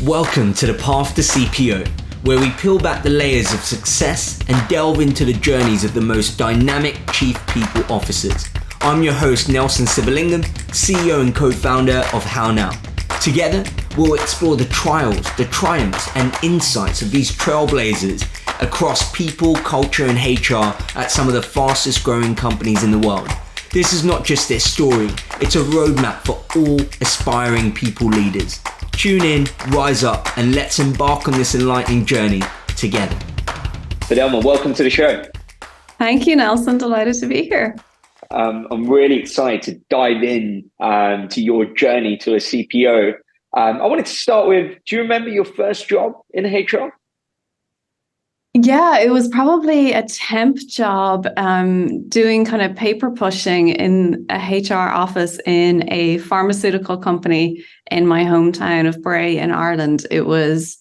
Welcome to the Path to CPO, where we peel back the layers of success and delve into the journeys of the most dynamic Chief People Officers. I'm your host, Nelson Sibalingam, CEO and co-founder of How Now. Together, we'll explore the trials, the triumphs, and insights of these trailblazers across people, culture, and HR at some of the fastest growing companies in the world. This is not just their story, it's a roadmap for all aspiring people leaders. Tune in, rise up, and let's embark on this enlightening journey together. Fidelma, welcome to the show. Thank you, Nelson. Delighted to be here. I'm really excited to dive in to your journey to a CPO. I wanted to start with, do you remember your first job in HR? Yeah, it was probably a temp job doing kind of paper pushing in a HR office in a pharmaceutical company in my hometown of Bray in Ireland. It was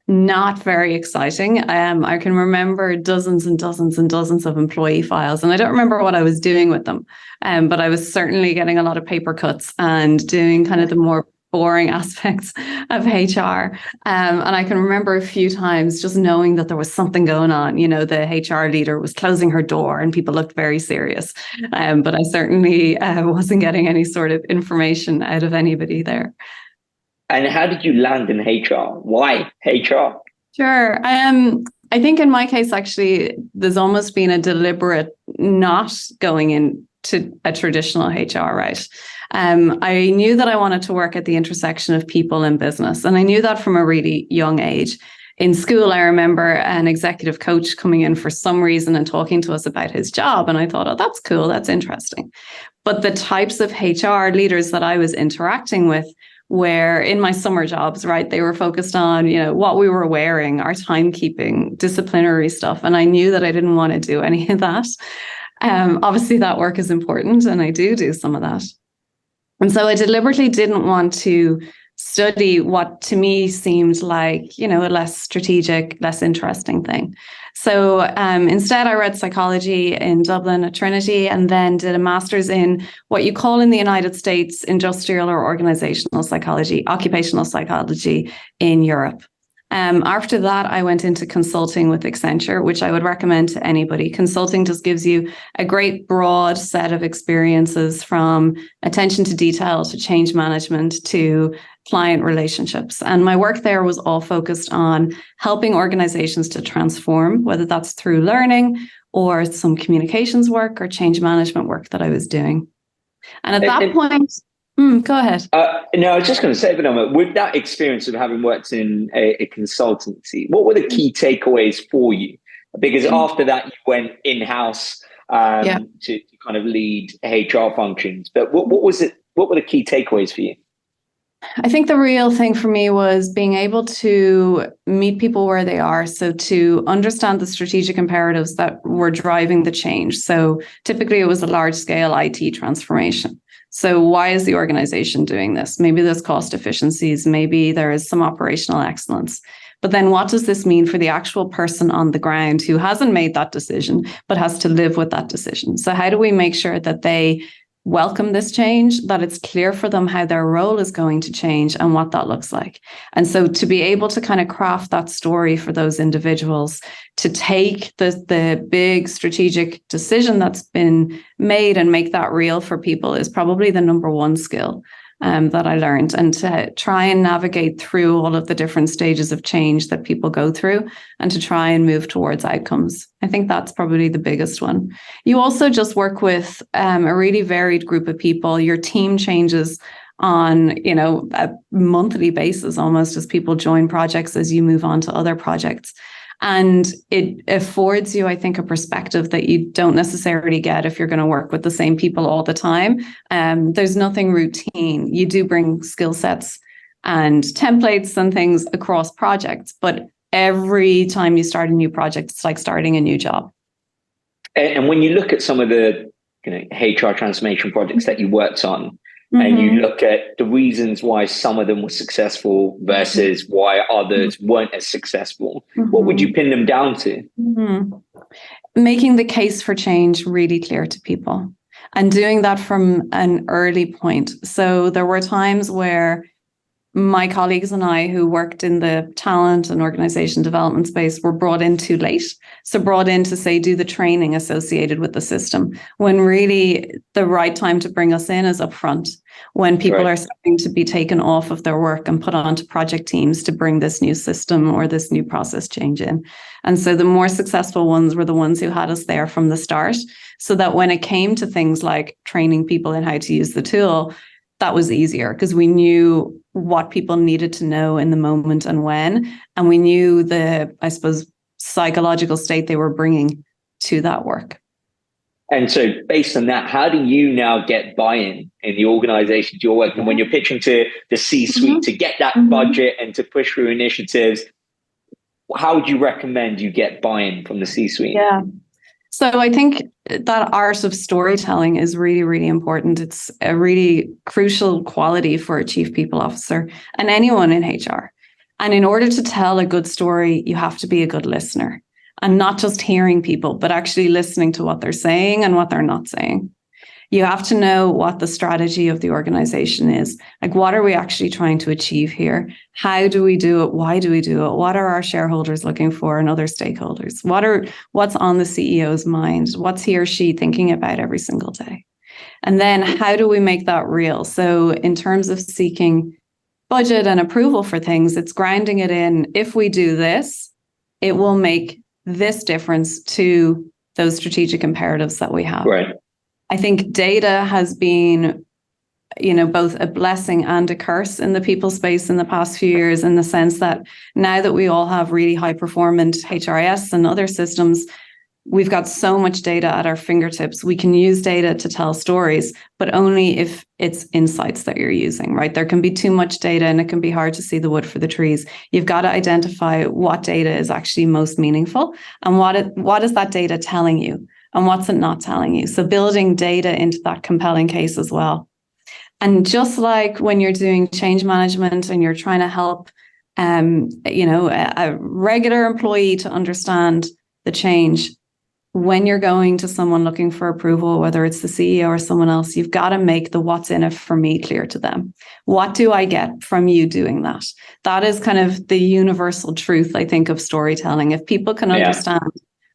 not very exciting. I can remember dozens and dozens and dozens of employee files, and I don't remember what I was doing with them, but I was certainly getting a lot of paper cuts and doing kind of the more boring aspects of HR. And I can remember a few times just knowing that there was something going on. You know, the HR leader was closing her door and people looked very serious. But I certainly wasn't getting any sort of information out of anybody there. And how did you land in HR? Why HR? Sure. I think in my case, actually, there's almost been a deliberate not going into a traditional HR route. I knew that I wanted to work at the intersection of people and business. And I knew that from a really young age. In school, I remember an executive coach coming in for some reason and talking to us about his job. And I thought, oh, that's cool. That's interesting. But the types of HR leaders that I was interacting with were in my summer jobs, right? They were focused on, you know, what we were wearing, our timekeeping, disciplinary stuff. And I knew that I didn't want to do any of that. Obviously, that work is important, and I do some of that. And so I deliberately didn't want to study what to me seemed like, you know, a less strategic, less interesting thing. So instead, I read psychology in Dublin at Trinity and then did a master's in what you call in the United States industrial or organizational psychology, occupational psychology in Europe. After that, I went into consulting with Accenture, which I would recommend to anybody. Consulting just gives you a great broad set of experiences from attention to detail to change management to client relationships. And my work there was all focused on helping organizations to transform, whether that's through learning or some communications work or change management work that I was doing. And at that point... go ahead. No, I was just going to say, Fidelma, with that experience of having worked in a consultancy, what were the key takeaways for you? Because after that, you went in-house to kind of lead HR functions. But what was it? What were the key takeaways for you? I think the real thing for me was being able to meet people where they are. So to understand the strategic imperatives that were driving the change. So typically it was a large scale IT transformation. So why is the organization doing this? Maybe there's cost efficiencies, maybe there is some operational excellence. But then what does this mean for the actual person on the ground who hasn't made that decision, but has to live with that decision? So how do we make sure that they welcome this change, that it's clear for them how their role is going to change and what that looks like? And so to be able to kind of craft that story for those individuals, to take the big strategic decision that's been made and make that real for people is probably the number one skill that I learned, and to try and navigate through all of the different stages of change that people go through and to try and move towards outcomes. I think that's probably the biggest one. You also just work with a really varied group of people. Your team changes on, you know, a monthly basis almost as people join projects, as you move on to other projects. And it affords you, I think, a perspective that you don't necessarily get if you're going to work with the same people all the time. There's nothing routine. You do bring skill sets and templates and things across projects, but every time you start a new project, it's like starting a new job. And when you look at some of the HR transformation projects that you worked on, and you look at the reasons why some of them were successful versus why others weren't as successful, what would you pin them down to? Making the case for change really clear to people and doing that from an early point. So there were times where my colleagues and I who worked in the talent and organization development space were brought in too late. So brought in to say, do the training associated with the system, when really the right time to bring us in is upfront, when people are starting to be taken off of their work and put onto project teams to bring this new system or this new process change in. And so the more successful ones were the ones who had us there from the start, so that when it came to things like training people in how to use the tool, that was easier because we knew what people needed to know in the moment and when, and we knew the, I suppose, psychological state they were bringing to that work. And so based on that, how do you now get buy-in in the organizations you're working when you're pitching to the C-suite to get that budget and to push through initiatives? How would you recommend you get buy-in from the C-suite? Yeah. So I think that art of storytelling is really, really important. It's a really crucial quality for a chief people officer and anyone in HR. And in order to tell a good story, you have to be a good listener, and not just hearing people, but actually listening to what they're saying and what they're not saying. You have to know what the strategy of the organization is. Like, what are we actually trying to achieve here? How do we do it? Why do we do it? What are our shareholders looking for and other stakeholders? What's on the CEO's mind? What's he or she thinking about every single day? And then how do we make that real? So in terms of seeking budget and approval for things, it's grounding it in, if we do this, it will make this difference to those strategic imperatives that we have. Right. I think data has been, both a blessing and a curse in the people space in the past few years, in the sense that now that we all have really high performant HRIS and other systems, we've got so much data at our fingertips. We can use data to tell stories, but only if it's insights that you're using, right? There can be too much data and it can be hard to see the wood for the trees. You've got to identify what data is actually most meaningful and what is that data telling you and what's it not telling you. So building data into that compelling case as well. And just like when you're doing change management and you're trying to help, a regular employee to understand the change, when you're going to someone looking for approval, whether it's the CEO or someone else, you've got to make the what's in it for me clear to them. What do I get from you doing that? That is kind of the universal truth, I think, of storytelling. If people can understand,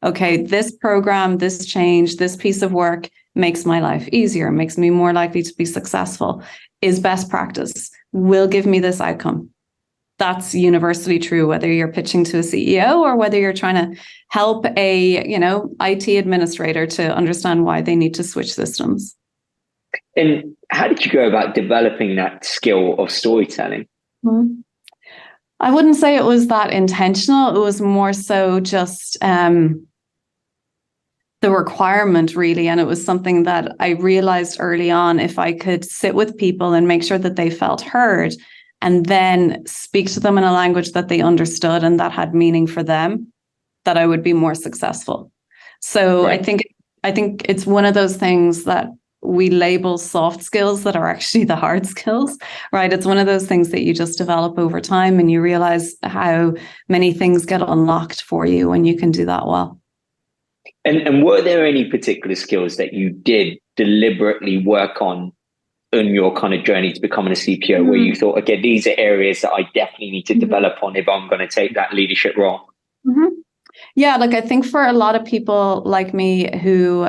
okay, this program, this change, this piece of work makes my life easier, makes me more likely to be successful, is best practice, will give me this outcome. That's universally true, whether you're pitching to a CEO or whether you're trying to help a, IT administrator to understand why they need to switch systems. And how did you go about developing that skill of storytelling? I wouldn't say it was that intentional. It was more so just the requirement, really. And it was something that I realized early on, if I could sit with people and make sure that they felt heard, and then speak to them in a language that they understood and that had meaning for them, that I would be more successful. So right. I think it's one of those things that we label soft skills that are actually the hard skills, right? It's one of those things that you just develop over time and you realize how many things get unlocked for you when you can do that well. And were there any particular skills that you did deliberately work on in your kind of journey to becoming a CPO, where you thought, okay, these are areas that I definitely need to develop on if I'm going to take that leadership role? Yeah, I think for a lot of people like me who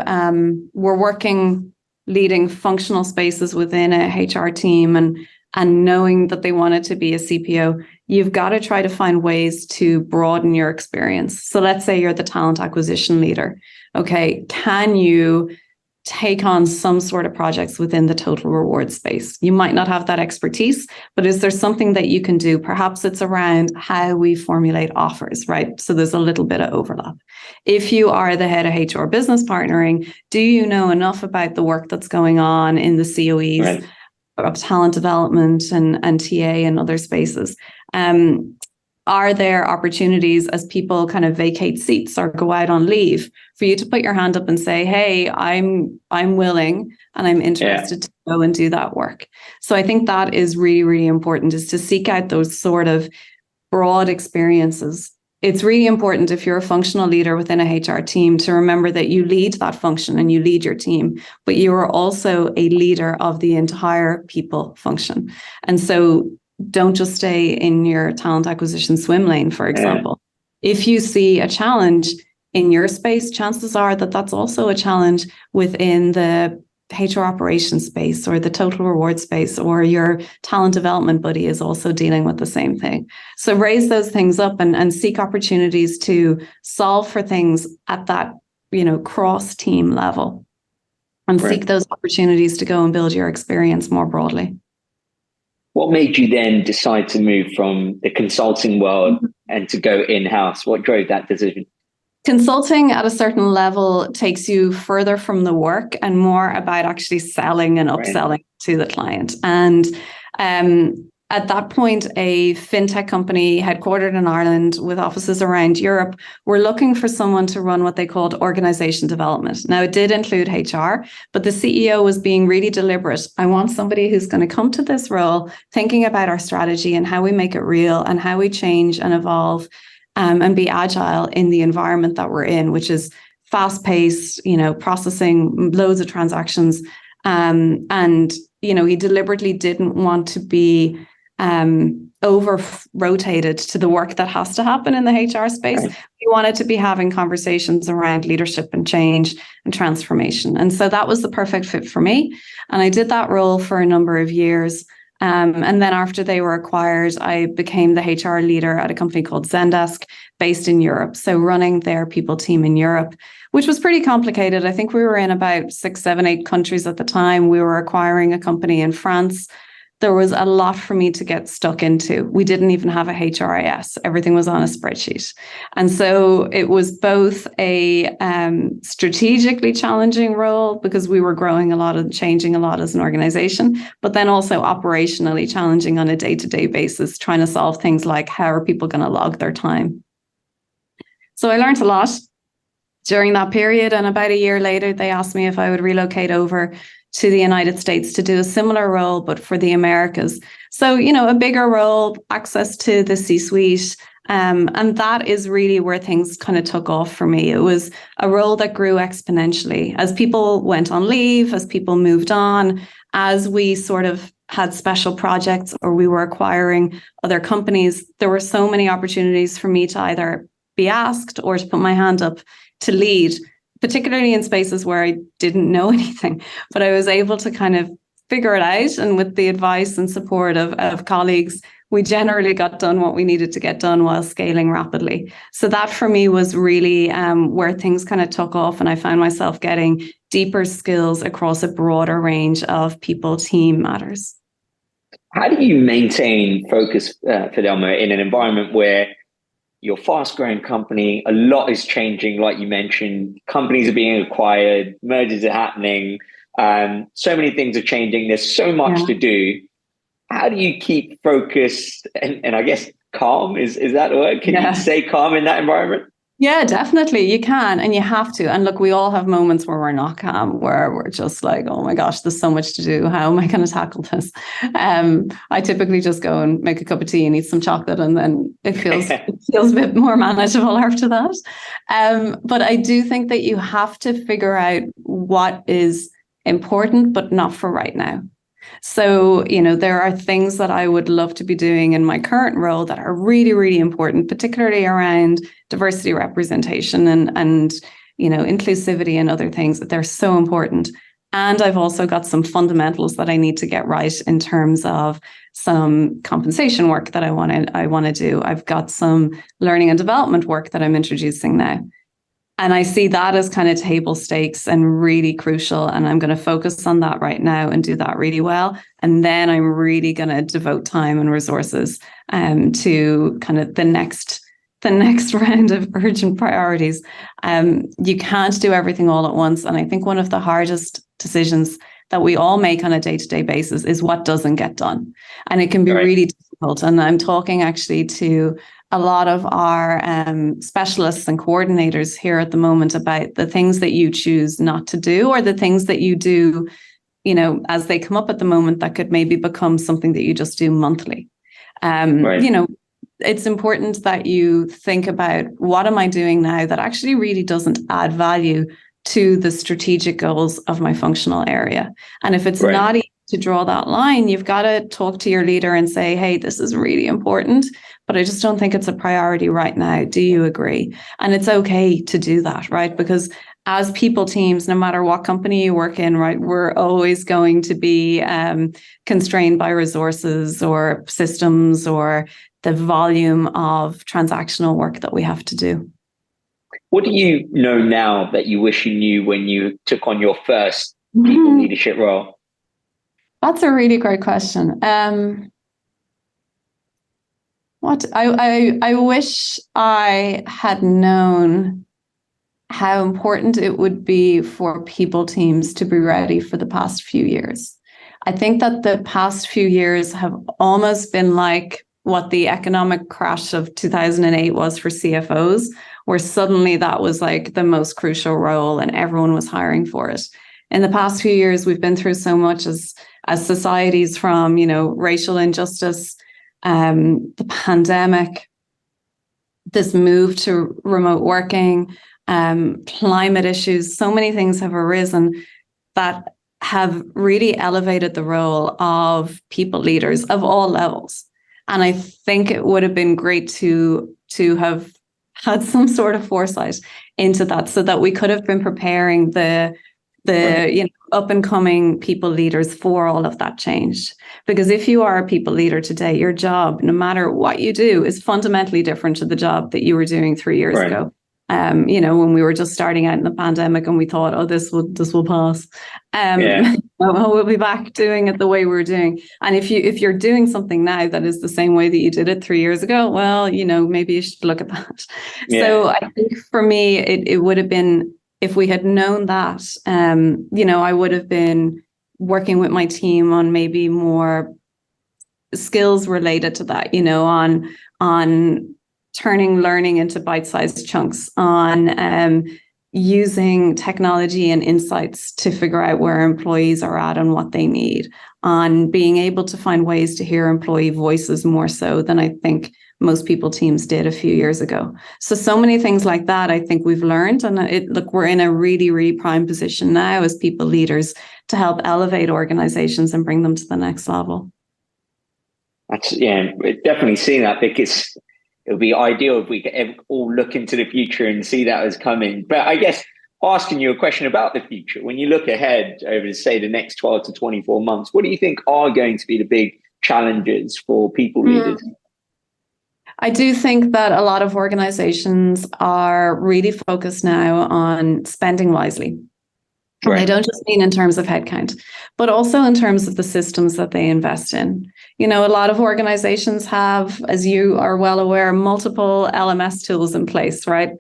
were working, leading functional spaces within a HR team and knowing that they wanted to be a CPO, you've got to try to find ways to broaden your experience. So let's say you're the talent acquisition leader. Okay, can you take on some sort of projects within the total reward space? You might not have that expertise, but is there something that you can do? Perhaps it's around how we formulate offers, right? So there's a little bit of overlap. If you are the head of HR business partnering, do you know enough about the work that's going on in the COEs right. of talent development and TA and other spaces? Are there opportunities as people kind of vacate seats or go out on leave for you to put your hand up and say, hey, I'm willing and I'm interested to go and do that work? So I think that is really, really important, is to seek out those sort of broad experiences. It's really important if you're a functional leader within a HR team to remember that you lead that function and you lead your team, but you are also a leader of the entire people function. And so don't just stay in your talent acquisition swim lane, for example. If you see a challenge in your space, chances are that that's also a challenge within the HR operations space or the total reward space, or your talent development buddy is also dealing with the same thing. So raise those things up and seek opportunities to solve for things at that, cross team level, and seek those opportunities to go and build your experience more broadly. What made you then decide to move from the consulting world and to go in-house? What drove that decision? Consulting at a certain level takes you further from the work and more about actually selling and upselling to the client. And at that point, a fintech company headquartered in Ireland with offices around Europe were looking for someone to run what they called organization development. Now, it did include HR, but the CEO was being really deliberate. I want somebody who's going to come to this role thinking about our strategy and how we make it real and how we change and evolve and be agile in the environment that we're in, which is fast-paced, processing loads of transactions. And he deliberately didn't want to be over-rotated to the work that has to happen in the HR space. He wanted to be having conversations around leadership and change and transformation. And so that was the perfect fit for me. And I did that role for a number of years. And then after they were acquired, I became the HR leader at a company called Zendesk based in Europe. So running their people team in Europe, which was pretty complicated. I think we were in about 6, 7, 8 countries at the time. We were acquiring a company in France. There was a lot for me to get stuck into. We didn't even have a HRIS. Everything was on a spreadsheet. And so it was both a strategically challenging role because we were growing a lot and changing a lot as an organization, but then also operationally challenging on a day-to-day basis, trying to solve things like how are people going to log their time. So I learned a lot during that period. And about a year later, they asked me if I would relocate over to the United States to do a similar role, but for the Americas. So, a bigger role, access to the C-suite. And that is really where things kind of took off for me. It was a role that grew exponentially as people went on leave, as people moved on, as we sort of had special projects or we were acquiring other companies. There were so many opportunities for me to either be asked or to put my hand up to lead, particularly in spaces where I didn't know anything, but I was able to kind of figure it out. And with the advice and support of colleagues, we generally got done what we needed to get done while scaling rapidly. So that for me was really where things kind of took off. And I found myself getting deeper skills across a broader range of people, team matters. How do you maintain focus, Fidelma, in an environment where you're a fast-growing company, a lot is changing, like you mentioned, companies are being acquired, mergers are happening, so many things are changing, there's so much to do. How do you keep focused and I guess calm? Is that the word? Can you stay calm in that environment? Yeah, definitely. You can, and you have to. And look, we all have moments where we're not calm, where we're just like, oh my gosh, there's so much to do. How am I going to tackle this? I typically just go and make a cup of tea and eat some chocolate, and then it feels a bit more manageable after that. But I do think that you have to figure out what is important, but not for right now. So, there are things that I would love to be doing in my current role that are really, really important, particularly around diversity representation and inclusivity and other things that they're so important. And I've also got some fundamentals that I need to get right in terms of some compensation work that I want to do. I've got some learning and development work that I'm introducing now. And I see that as kind of table stakes and really crucial. And I'm going to focus on that right now and do that really well. And then I'm really going to devote time and resources to kind of the next round of urgent priorities. You can't do everything all at once. And I think one of the hardest decisions that we all make on a day-to-day basis is what doesn't get done. And it can be really difficult. And I'm talking actually to a lot of our specialists and coordinators here at the moment about the things that you choose not to do, or the things that you do, as they come up at the moment that could maybe become something that you just do monthly. It's important that you think about, what am I doing now that actually really doesn't add value to the strategic goals of my functional area? And if it's not easy to draw that line, you've got to talk to your leader and say, hey, this is really important, but I just don't think it's a priority right now. Do you agree? And it's okay to do that, right? Because as people teams, no matter what company you work in, right, we're always going to be constrained by resources or systems or the volume of transactional work that we have to do. What do you know now that you wish you knew when you took on your first people leadership role? That's a really great question. What I wish I had known how important it would be for people teams to be ready for the past few years. I think that the past few years have almost been like what the economic crash of 2008 was for CFOs, where suddenly that was like the most crucial role and everyone was hiring for it. In the past few years, we've been through so much as societies, from, racial injustice, the pandemic, this move to remote working, climate issues. So many things have arisen that have really elevated the role of people leaders of all levels. And I think it would have been great to have had some sort of foresight into that, so that we could have been preparing the up and coming people leaders for all of that change. Because if you are a people leader today, your job, no matter what you do, is fundamentally different to the job that you were doing 3 years ago. When we were just starting out in the pandemic and we thought, oh, this will pass. We'll be back doing it the way we were doing. And if you're doing something now that is the same way that you did it 3 years ago, well, maybe you should look at that. Yeah. So I think for me, it would have been, if we had known that, I would have been working with my team on maybe more skills related to that, on turning learning into bite-sized chunks, on using technology and insights to figure out where employees are at and what they need, on being able to find ways to hear employee voices more so than I think most people teams did a few years ago. So many things like that I think we've learned, and we're in a really, really prime position now as people leaders to help elevate organizations and bring them to the next level. That's definitely seeing that, because it would be ideal if we could all look into the future and see that as coming. But I guess asking you a question about the future, when you look ahead over, say, the next 12 to 24 months, what do you think are going to be the big challenges for people leaders? I do think that a lot of organizations are really focused now on spending wisely. Right. And I don't just mean in terms of headcount, but also in terms of the systems that they invest in. A lot of organizations have, as you are well aware, multiple LMS tools in place, right?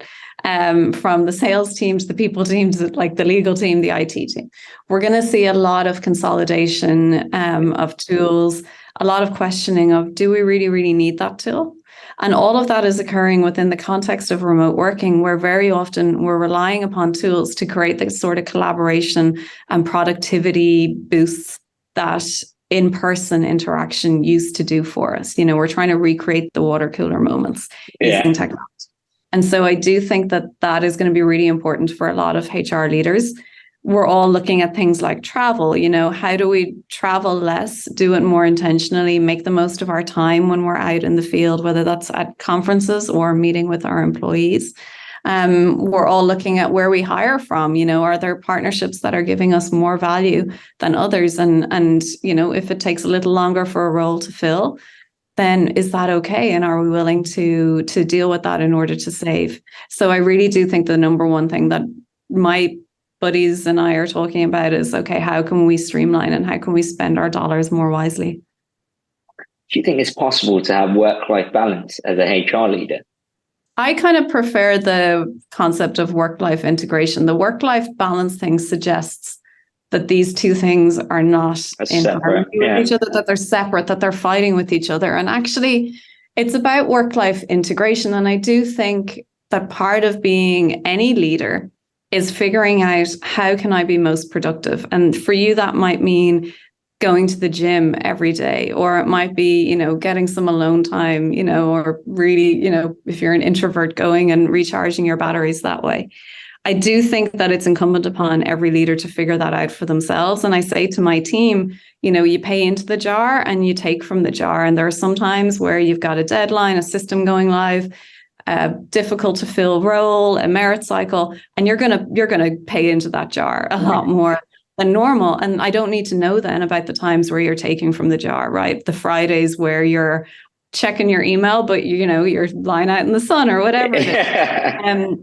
From the sales team to the people team to like the legal team, the IT team. We're going to see a lot of consolidation of tools, a lot of questioning of, do we really, really need that tool? And all of that is occurring within the context of remote working, where very often we're relying upon tools to create the sort of collaboration and productivity boosts that in-person interaction used to do for us. We're trying to recreate the water cooler moments using technology. And so I do think that that is going to be really important for a lot of HR leaders. We're all looking at things like travel. How do we travel less, do it more intentionally, make the most of our time when we're out in the field, whether that's at conferences or meeting with our employees. We're all looking at where we hire from. Are there partnerships that are giving us more value than others? And if it takes a little longer for a role to fill, then is that okay? And are we willing to deal with that in order to save? So I really do think the number one thing that my buddies and I are talking about is, okay, how can we streamline and how can we spend our dollars more wisely? Do you think it's possible to have work-life balance as a HR leader? I kind of prefer the concept of work-life integration. The work-life balance thing suggests that these two things are not in harmony with each other, that they're separate, that they're fighting with each other. And actually, it's about work-life integration. And I do think that part of being any leader is figuring out, how can I be most productive? And for you, that might mean going to the gym every day, or it might be, getting some alone time, or really, if you're an introvert, going and recharging your batteries that way. I do think that it's incumbent upon every leader to figure that out for themselves. And I say to my team, you pay into the jar and you take from the jar. And there are some times where you've got a deadline, a system going live, a difficult to fill role, a merit cycle, and you're gonna pay into that jar a lot more than normal. And I don't need to know then about the times where you're taking from the jar, right? The Fridays where you're checking your email, but you're lying out in the sun or whatever it is.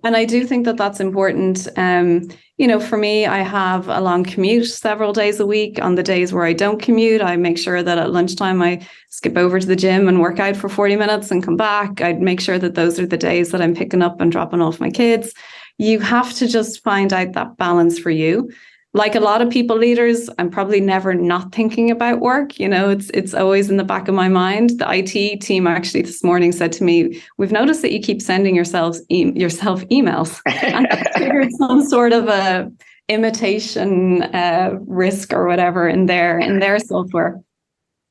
And I do think that that's important. For me, I have a long commute several days a week. On the days where I don't commute, I make sure that at lunchtime I skip over to the gym and work out for 40 minutes and come back. I'd make sure that those are the days that I'm picking up and dropping off my kids. You have to just find out that balance for you. Like a lot of people leaders, I'm probably never not thinking about work. It's always in the back of my mind. The IT team actually this morning said to me, "We've noticed that you keep sending yourself emails." And I figured some sort of a imitation risk or whatever in their software.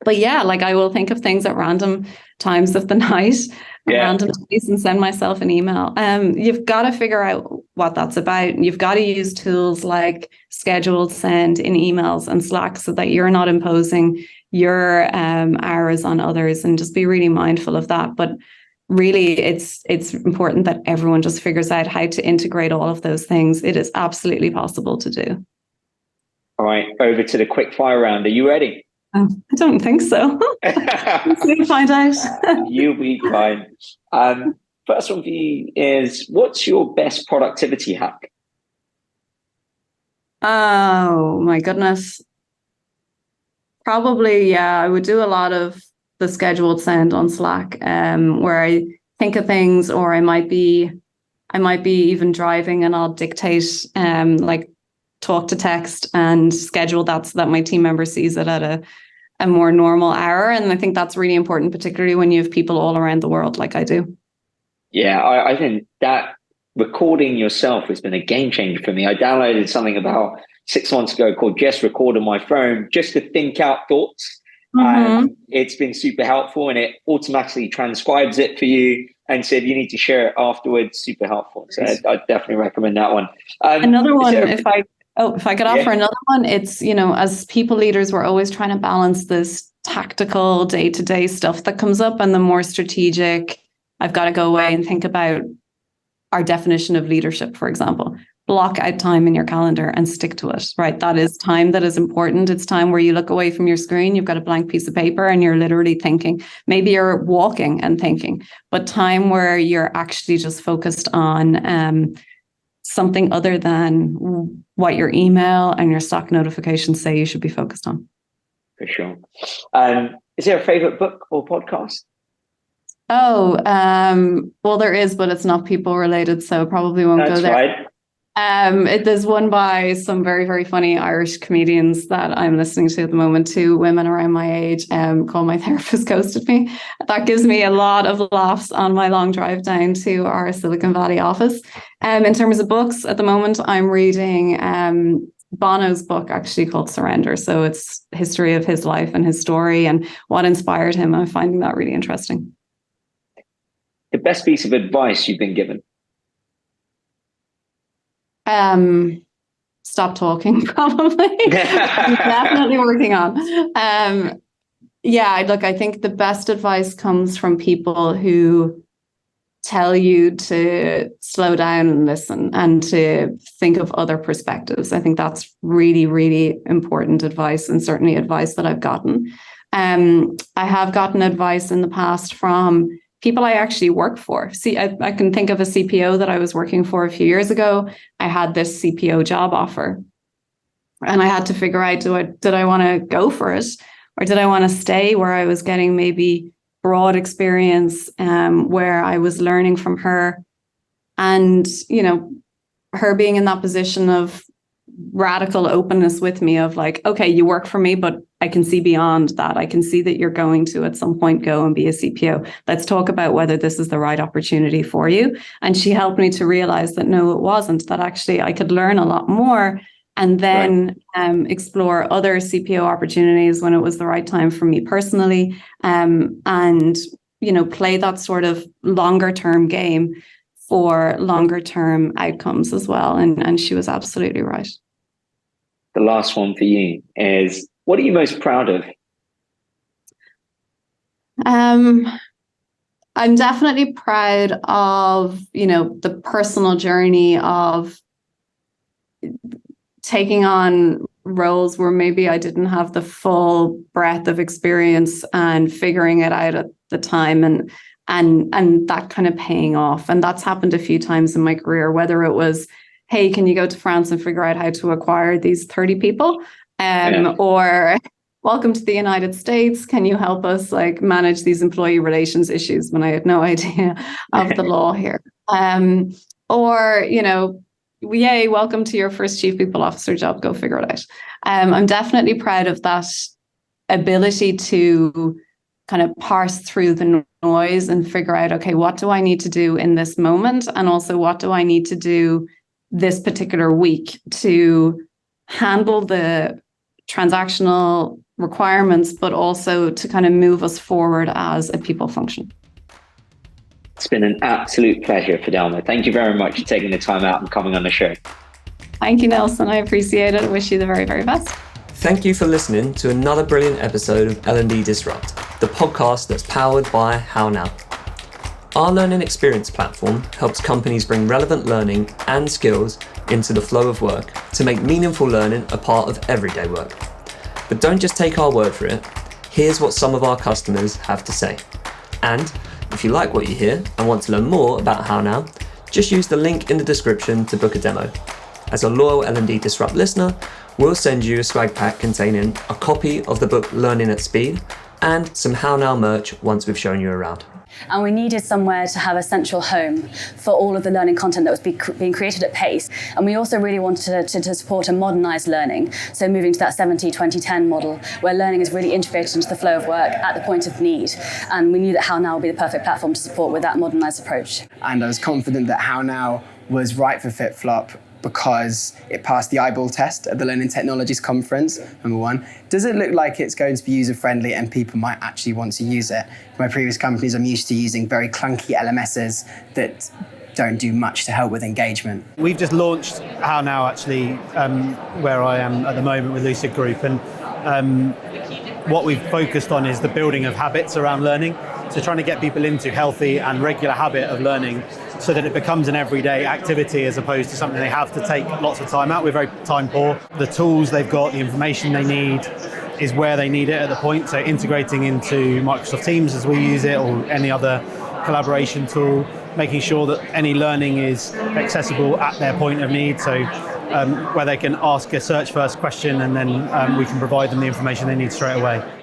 But yeah, like I will think of things at random times of the night, random days, and send myself an email. You've got to figure out what that's about. You've got to use tools like scheduled send in emails and Slack so that you're not imposing your hours on others, and just be really mindful of that. But really, it's important that everyone just figures out how to integrate all of those things. It is absolutely possible to do. All right, over to the quickfire round. Are you ready? I don't think so. We'll find out. You'll be fine. First one for you is, what's your best productivity hack? Oh, my goodness. Probably, yeah, I would do a lot of the scheduled send on Slack, where I think of things, or I might be even driving and I'll dictate, like talk to text and schedule that so that my team member sees it at a more normal hour. And I think that's really important, particularly when you have people all around the world like I do. Yeah, I think that recording yourself has been a game changer for me. I downloaded something about 6 months ago called Just Record on my phone, just to think out thoughts. It's been super helpful, and it automatically transcribes it for you and said you need to share it afterwards. Super helpful. So I definitely recommend that one. Another one, if I could offer another one, it's, as people leaders, we're always trying to balance this tactical day-to-day stuff that comes up and the more strategic, I've got to go away and think about our definition of leadership, for example. Block out time in your calendar and stick to it, right? That is time that is important. It's time where you look away from your screen, you've got a blank piece of paper and you're literally thinking. Maybe you're walking and thinking, but time where you're actually just focused on something other than what your email and your Slack notifications say you should be focused on. For sure. Is there a favorite book or podcast? Oh, well, there is, but it's not people related, so probably won't go there. Right. There's one by some very, very funny Irish comedians that I'm listening to at the moment. 2 women around my age, called My Therapist Ghosted Me. That gives me a lot of laughs on my long drive down to our Silicon Valley office. In terms of books, at the moment, I'm reading Bono's book, actually, called Surrender. So it's history of his life and his story and what inspired him. I'm finding that really interesting. The best piece of advice you've been given? Stop talking, probably. I'm definitely working on. Look, I think the best advice comes from people who tell you to slow down and listen and to think of other perspectives. I think that's really, really important advice, and certainly advice that I've gotten. I have gotten advice in the past from people I actually work for. See, I can think of a CPO that I was working for a few years ago. I had this CPO job offer and I had to figure out, did I want to go for it, or did I want to stay where I was getting maybe broad experience, where I was learning from her, and, her being in that position of radical openness with me of like, okay, you work for me, but I can see beyond that. I can see that you're going to at some point go and be a CPO. Let's talk about whether this is the right opportunity for you. And she helped me to realize that no, it wasn't, that actually I could learn a lot more and then explore other CPO opportunities when it was the right time for me personally, and, play that sort of longer term game for longer term outcomes as well. And she was absolutely right. The last one for you is, what are you most proud of? I'm definitely proud of, the personal journey of taking on roles where maybe I didn't have the full breadth of experience and figuring it out at the time, and that kind of paying off. And that's happened a few times in my career, whether it was, hey, can you go to France and figure out how to acquire these 30 people? Or welcome to the United States. Can you help us manage these employee relations issues when I had no idea of the law here? Or, yay, welcome to your first chief people officer job. Go figure it out. I'm definitely proud of that ability to kind of parse through the noise and figure out, okay, what do I need to do in this moment? And also, what do I need to do this particular week to handle the transactional requirements, but also to kind of move us forward as a people function. It's been an absolute pleasure, Fidelma. Thank you very much for taking the time out and coming on the show. Thank you, Nelson. I appreciate it. I wish you the very, very best. Thank you for listening to another brilliant episode of L&D Disrupt, the podcast that's powered by How Now. Our learning experience platform helps companies bring relevant learning and skills into the flow of work to make meaningful learning a part of everyday work. But don't just take our word for it. Here's what some of our customers have to say. And if you like what you hear and want to learn more about How Now, just use the link in the description to book a demo. As a loyal L&D Disrupt listener, we'll send you a swag pack containing a copy of the book Learning at Speed and some How Now merch once we've shown you around. And we needed somewhere to have a central home for all of the learning content that was being created at pace. And we also really wanted to support a modernised learning. So moving to that 70-20-10 model, where learning is really integrated into the flow of work at the point of need. And we knew that How Now would be the perfect platform to support with that modernised approach. And I was confident that How Now was right for FitFlop because it passed the eyeball test at the Learning Technologies Conference, number one. Does it look like it's going to be user-friendly and people might actually want to use it? My previous companies, I'm used to using very clunky LMSs that don't do much to help with engagement. We've just launched How Now, actually, where I am at the moment with Lucid Group. And what we've focused on is the building of habits around learning. So trying to get people into healthy and regular habit of learning so that it becomes an everyday activity as opposed to something they have to take lots of time out. We're very time poor. The tools they've got, the information they need is where they need it at the point. So integrating into Microsoft Teams as we use it or any other collaboration tool, making sure that any learning is accessible at their point of need. So where they can ask a search first question and then we can provide them the information they need straight away.